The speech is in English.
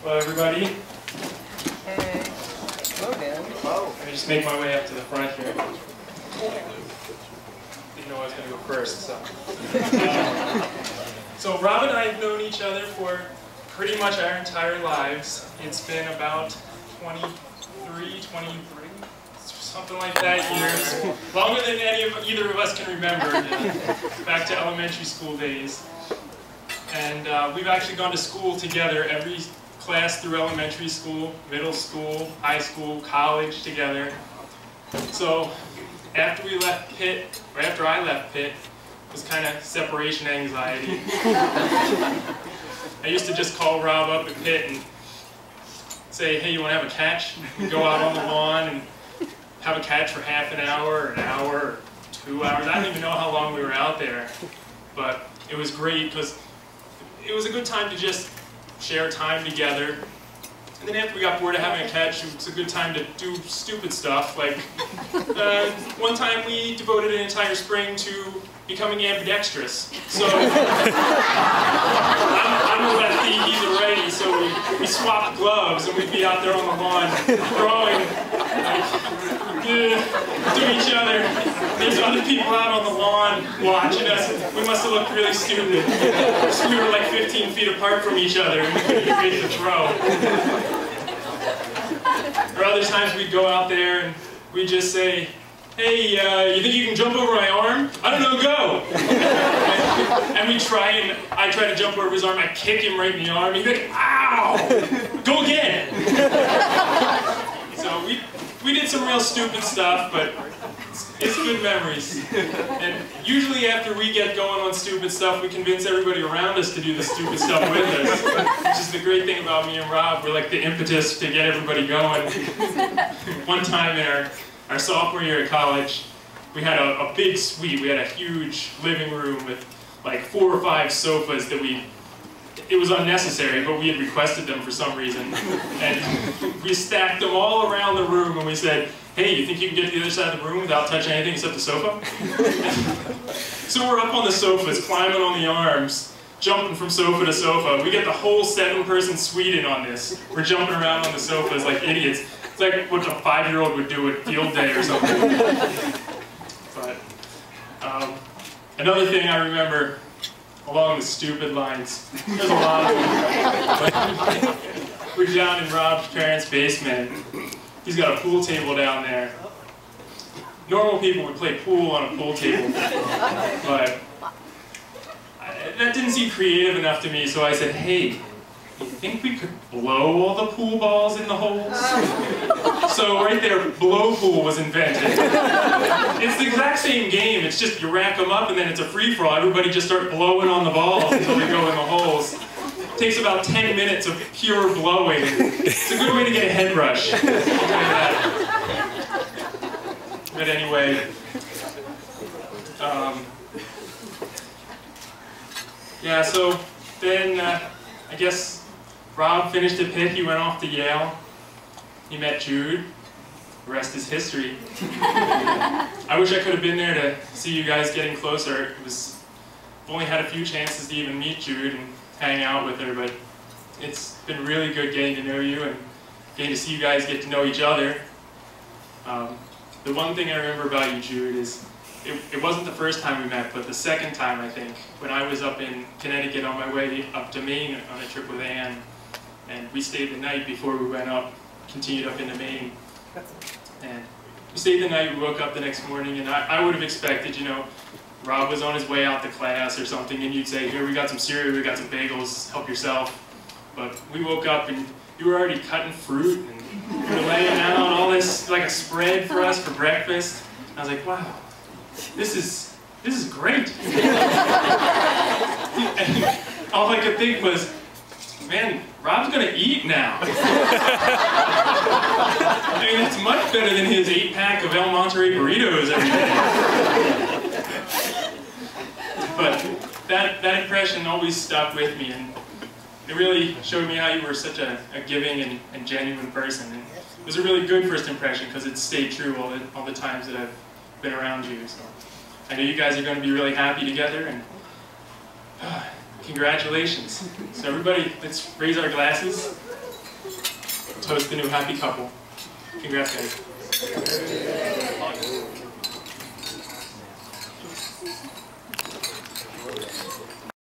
Hello, everybody. Hey. Hello, Dan. Hello. Let me just make my way up to the front here. Didn't know I was going to go first, so. So Rob and I have known each other for pretty much our entire lives. It's been about 23, something like that years. Longer than either of us can remember, back to elementary school days. And we've actually gone to school together, every class through elementary school, middle school, high school, college together. So after we left Pitt, or after I left Pitt, it was kind of separation anxiety. I used to just call Rob up at Pitt and say, hey, you want to have a catch? We'd go out on the lawn and have a catch for half an hour, or 2 hours. I don't even know how long we were out there. But it was great because it was a good time to just share time together. And then after we got bored of having a catch, it was a good time to do stupid stuff. Like, one time we devoted an entire spring to becoming ambidextrous. So, I'm a lefty, he's a righty, so we swapped gloves and we'd be out there on the lawn throwing, like, to each other. There's other people out on the lawn watching us. We must have looked really stupid. So we were like 15 feet apart from each other and we couldn't even make the throw. Or other times we'd go out there and we'd just say, hey, you think you can jump over my arm? I don't know, go! And we try, and I try to jump over his arm, I kick him right in the arm, he'd be like, ow! Go again! So we did some real stupid stuff, but it's good memories. And usually after we get going on stupid stuff, we convince everybody around us to do the stupid stuff with us. Which is the great thing about me and Rob, we're like the impetus to get everybody going. One time in our sophomore year at college, we had a big suite. We had a huge living room with like 4 or 5 sofas that it was unnecessary, but we had requested them for some reason. And we stacked them all around the room and we said, hey, you think you can get to the other side of the room without touching anything except the sofa? So we're up on the sofas, climbing on the arms, jumping from sofa to sofa. We get the whole 7-person suite in on this. We're jumping around on the sofas like idiots. It's like what a 5-year-old would do at field day or something. But another thing I remember along the stupid lines, there's a lot of them. We're down in Rob's parents' basement. He's got a pool table down there. Normal people would play pool on a pool table, but that didn't seem creative enough to me, so I said, hey, you think we could blow all the pool balls in the holes? So right there, blow pool was invented. It's the exact same game, it's just you rack them up and then it's a free-for-all. Everybody just start blowing on the balls until they go in the holes. It takes about 10 minutes of pure blowing. It's a good way to get a head rush, I'll tell you that. But anyway, yeah, so then I guess Rob finished at Pitt, he went off to Yale, he met Jude, the rest is history. I wish I could have been there to see you guys getting closer. I've only had a few chances to even meet Jude and hang out with her, but it's been really good getting to know you and getting to see you guys get to know each other. The one thing I remember about you, Jude, is it wasn't the first time we met, but the second time, I think, when I was up in Connecticut on my way up to Maine on a trip with Anne, and we stayed the night before we went up, continued up into Maine. And we stayed the night, we woke up the next morning, and I would have expected, you know, Rob was on his way out to class or something, and you'd say, here, we got some cereal, we got some bagels, help yourself. But we woke up and you were already cutting fruit, and you were laying out all this, like a spread for us for breakfast. I was like, wow, this is great. And all I could think was, man, Rob's gonna eat now. I mean, it's much better than his 8-pack of El Monterey burritos every day. But that impression always stuck with me, and it really showed me how you were such a giving and genuine person. And it was a really good first impression because it stayed true all the times that I've been around you. So I know you guys are going to be really happy together, and congratulations. So everybody, let's raise our glasses. toast the new happy couple. Congrats, guys.